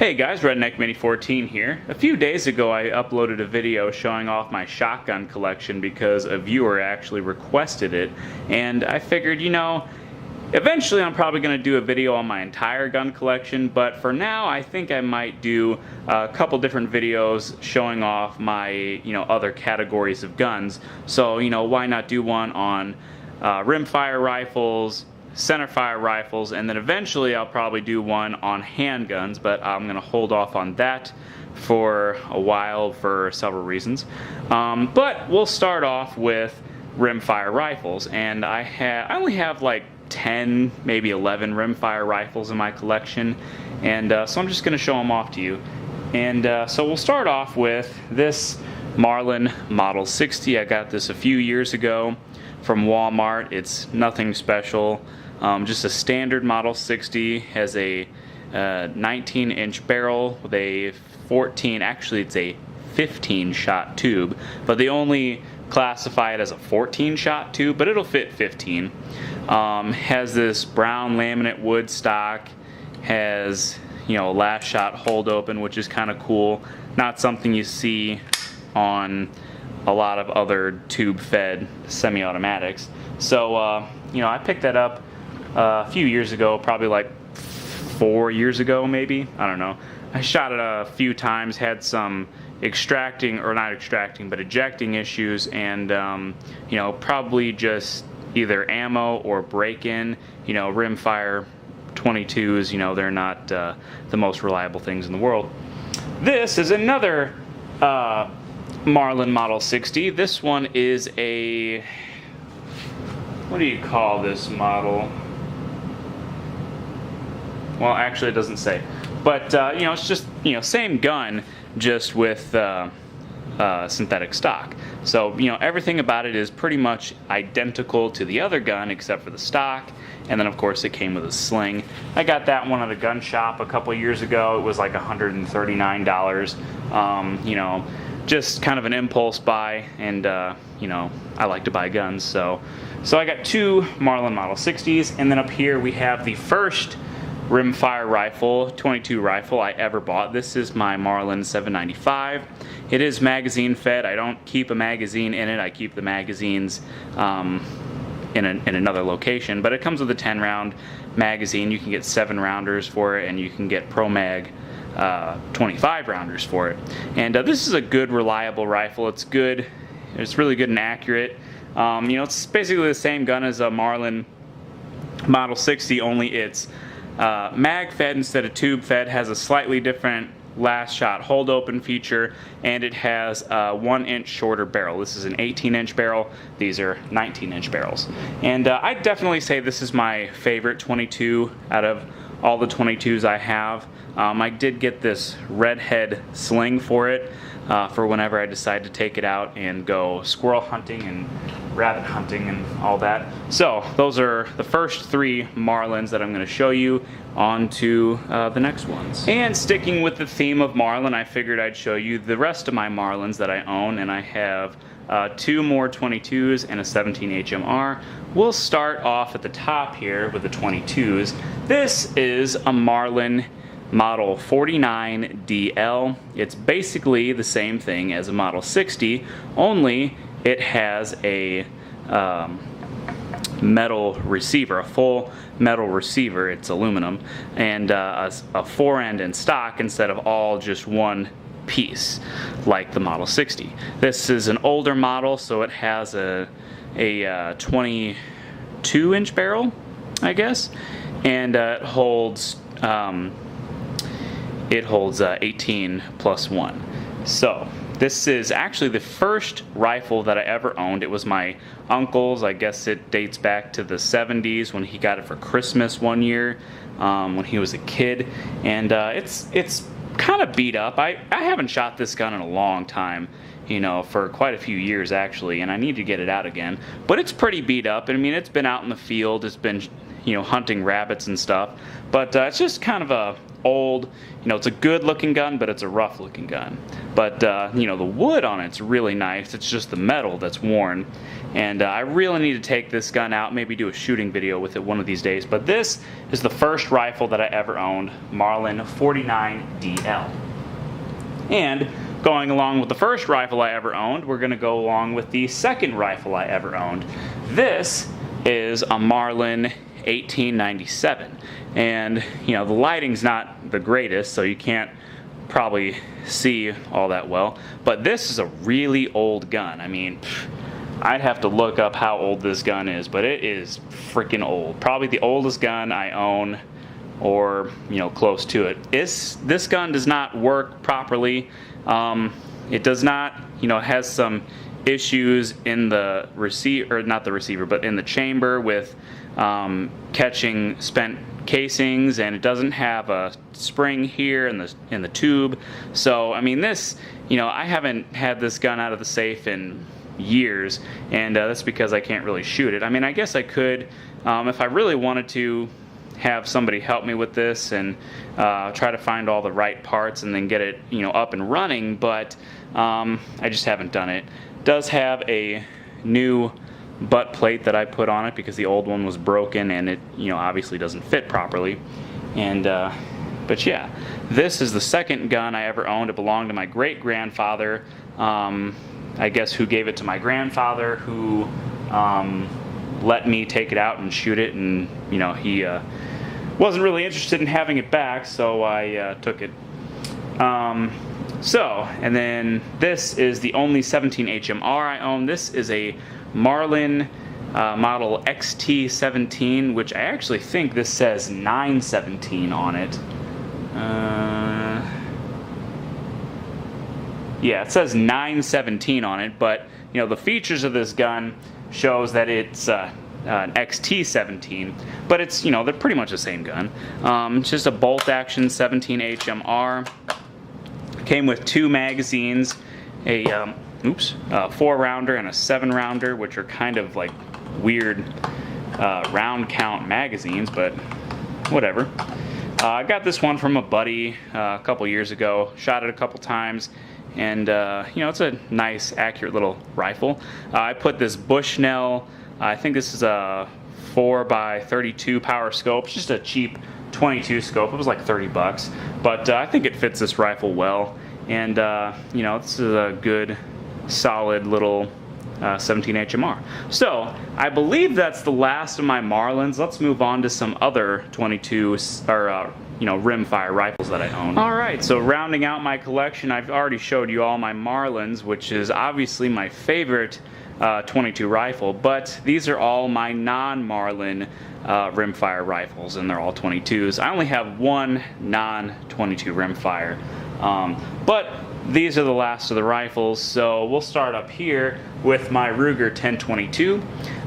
Hey guys, Redneck Mini 14 here. A few days ago I uploaded a video showing off my shotgun collection because a viewer actually requested it, and I figured, eventually I'm probably going to do a video on my entire gun collection, but for now I think I might do a couple different videos showing off my, other categories of guns. So, why not do one on rimfire rifles, centerfire rifles, and then eventually I'll probably do one on handguns, but I'm going to hold off on that for a while for several reasons. But we'll start off with rimfire rifles, and I only have like 10, maybe 11 rimfire rifles in my collection, and so I'm just going to show them off to you. And so we'll start off with this Marlin Model 60. I got this a few years ago from Walmart. It's nothing special. Just a standard Model 60, has a 19-inch barrel with a 14, actually it's a 15-shot tube, but they only classify it as a 14-shot tube, but it'll fit 15. Has this brown laminate wood stock, has, last shot hold open, which is kind of cool. Not something you see on a lot of other tube-fed semi-automatics. So, I picked that up a few years ago, probably like 4 years ago maybe, I don't know. I shot it a few times, had some ejecting issues, and probably just either ammo or break-in. Rimfire 22s, they're not the most reliable things in the world. This is another Marlin Model 60. This one is a, what do you call this model? Well, actually it doesn't say, but it's just, same gun, just with synthetic stock. So, everything about it is pretty much identical to the other gun except for the stock, and then of course it came with a sling. I got that one at a gun shop a couple years ago. It was like $139. Just kind of an impulse buy, and I like to buy guns, so I got two Marlin Model 60s, and then up here we have the first rimfire rifle, 22 rifle I ever bought. This is my Marlin 795. It is magazine fed. I don't keep a magazine in it. I keep the magazines in another location, but it comes with a 10-round magazine. You can get 7-rounders for it, and you can get Pro Mag 25-rounders for it. And this is a good, reliable rifle. It's good. It's really good and accurate. It's basically the same gun as a Marlin Model 60, only it's mag fed instead of tube fed, has a slightly different last shot hold open feature, and it has a 1-inch shorter barrel. This is an 18-inch barrel. These are 19-inch barrels. And I'd definitely say this is my favorite 22 out of all the 22s I have. I did get this redhead sling for it, for whenever I decide to take it out and go squirrel hunting and rabbit hunting and all that. So those are the first 3 Marlins that I'm going to show you. On to the next ones. And sticking with the theme of Marlin, I figured I'd show you the rest of my Marlins that I own, and I have 2 more 22s and a 17 HMR. We'll start off at the top here with the 22s. This is a Marlin Model 49 DL. It's basically the same thing as a Model 60, only it has a metal receiver, a full metal receiver. It's aluminum, and a fore-end in stock instead of all just one piece like the Model 60. This is an older model, so it has a 22-inch barrel, I guess, and it holds 18 plus 1. So this is actually the first rifle that I ever owned. It was my uncle's. I guess it dates back to the 70s when he got it for Christmas one year, when he was a kid, and it's kind of beat up. I haven't shot this gun in a long time, for quite a few years actually, and I need to get it out again. But it's pretty beat up. I mean, it's been out in the field. It's been, hunting rabbits and stuff. But it's just kind of a old, it's a good looking gun, but it's a rough looking gun. But the wood on it's really nice. It's just the metal that's worn. And I really need to take this gun out, maybe do a shooting video with it one of these days. But this is the first rifle that I ever owned, Marlin 49DL. And going along with the first rifle I ever owned, we're going to go along with the second rifle I ever owned. This is a Marlin 1897. And, the lighting's not the greatest, so you can't probably see all that well. But this is a really old gun. I mean, I'd have to look up how old this gun is, but it is freaking old. Probably the oldest gun I own, or close to it. This gun does not work properly. It does not, it has some issues in the receiver, or not the receiver, but in the chamber with catching spent casings, and it doesn't have a spring here in the tube. So I mean, this, I haven't had this gun out of the safe in years, and that's because I can't really shoot it. I mean, I guess I could, if I really wanted to, have somebody help me with this and try to find all the right parts and then get it up and running, but I just haven't done it. It does have a new butt plate that I put on it because the old one was broken, and it obviously doesn't fit properly. And but yeah, this is the second gun I ever owned. It belonged to my great-grandfather, I guess, who gave it to my grandfather, who let me take it out and shoot it, and he wasn't really interested in having it back, so I took it. And then this is the only 17 HMR I own. This is a Marlin model XT17, which I actually think this says 917 on it. Yeah, it says 917 on it, but the features of this gun shows that it's an XT17, but it's they're pretty much the same gun. It's just a bolt action 17 HMR. Came with 2 magazines, a 4-rounder and a 7-rounder, which are kind of like weird round count magazines, but whatever. I got this one from a buddy a couple years ago. Shot it a couple times, and it's a nice, accurate little rifle. I put this Bushnell, I think this is a 4x32 power scope, just a cheap 22 scope. It was like 30 bucks, but I think it fits this rifle well. And this is a good, solid little 17 HMR. So I believe that's the last of my Marlins. Let's move on to some other 22 or rimfire rifles that I own. All right, so rounding out my collection, I've already showed you all my Marlins, which is obviously my favorite 22 rifle, but these are all my non-Marlin rimfire rifles, and they're all 22s. I only have one non-22 rimfire, but these are the last of the rifles, so we'll start up here with my Ruger 1022.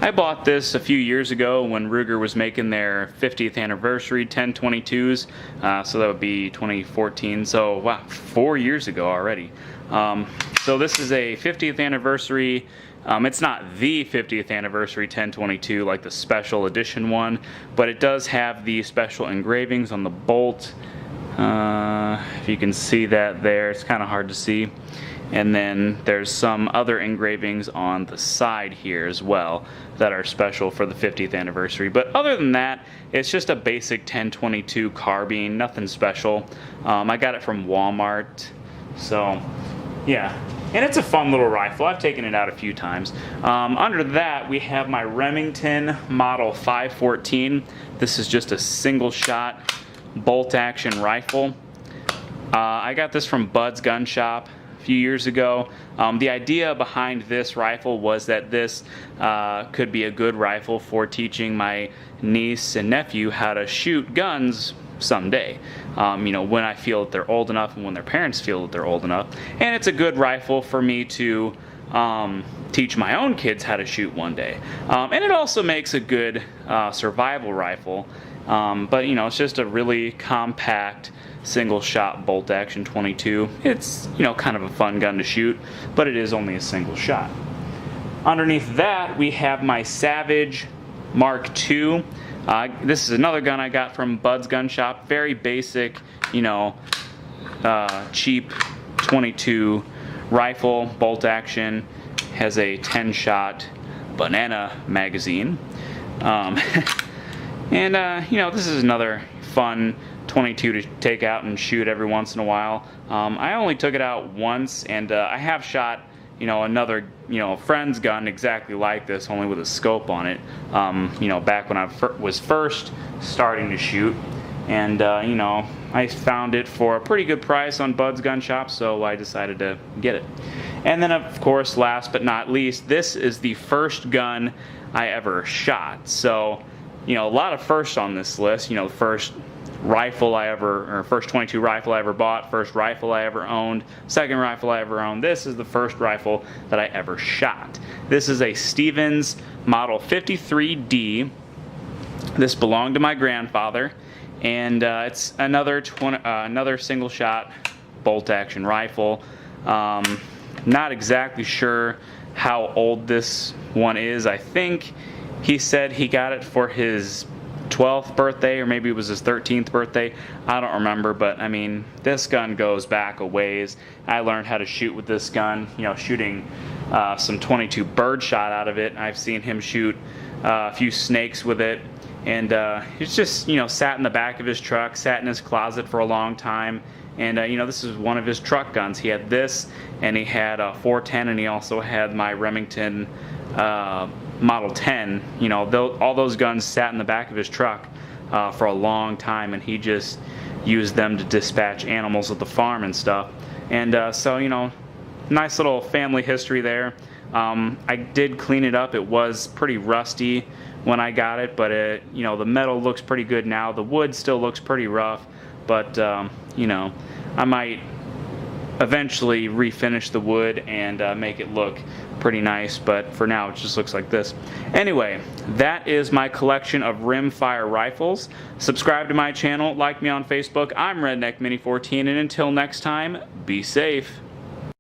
I bought this a few years ago when Ruger was making their 50th anniversary 1022s, so that would be 2014, so wow, 4 years ago already. So this is a 50th anniversary. It's not the 50th anniversary 1022 like the special edition one, but it does have the special engravings on the bolt. If you can see that there, it's kind of hard to see. And then there's some other engravings on the side here as well that are special for the 50th anniversary. But other than that, it's just a basic 1022 carbine, nothing special. I got it from Walmart, so yeah. And it's a fun little rifle. I've taken it out a few times. Under that, we have my Remington Model 514. This is just a single shot bolt action rifle. I got this from Bud's Gun Shop a few years ago. The idea behind this rifle was that this could be a good rifle for teaching my niece and nephew how to shoot guns someday, when I feel that they're old enough and when their parents feel that they're old enough. And it's a good rifle for me to teach my own kids how to shoot one day. And it also makes a good survival rifle, but it's just a really compact single shot bolt action 22. It's kind of a fun gun to shoot, but it is only a single shot. Underneath that, we have my Savage Mark II. This is another gun I got from Bud's Gun Shop. Very basic, you know, cheap 22 rifle, bolt action. Has a 10-shot banana magazine. And you know, this is another fun 22 to take out and shoot every once in a while. I only took it out once, and I have shot, you know, another, you know, friend's gun exactly like this, only with a scope on it, you know, back when I was first starting to shoot. And you know, I found it for a pretty good price on Bud's Gun Shop, so I decided to get it. And then, of course, last but not least, this is the first gun I ever shot. So, you know, a lot of firsts on this list. You know, the first rifle I ever, or first 22 rifle I ever bought, first rifle I ever owned, second rifle I ever owned. This is the first rifle that I ever shot. This is a Stevens Model 53D. This belonged to my grandfather, and it's another single shot bolt action rifle. Not exactly sure how old this one is. I think he said he got it for his 12th birthday, or maybe it was his 13th birthday. I don't remember, but I mean, this gun goes back a ways. I learned how to shoot with this gun, you know, shooting some 22 birdshot out of it. I've seen him shoot a few snakes with it, and it's just, you know, sat in the back of his truck, sat in his closet for a long time. And you know, this is one of his truck guns. He had this, and he had a 410, and he also had my Remington Model 10. You know, all those guns sat in the back of his truck for a long time, and he just used them to dispatch animals at the farm and stuff. And so, you know, nice little family history there. I did clean it up. It was pretty rusty when I got it, but you know, the metal looks pretty good now. The wood still looks pretty rough, but you know, I might eventually refinish the wood and make it look pretty nice, but for now it just looks like this. Anyway, that is my collection of Rimfire rifles. Subscribe to my channel, like me on Facebook. I'm Redneck Mini 14, and until next time, be safe.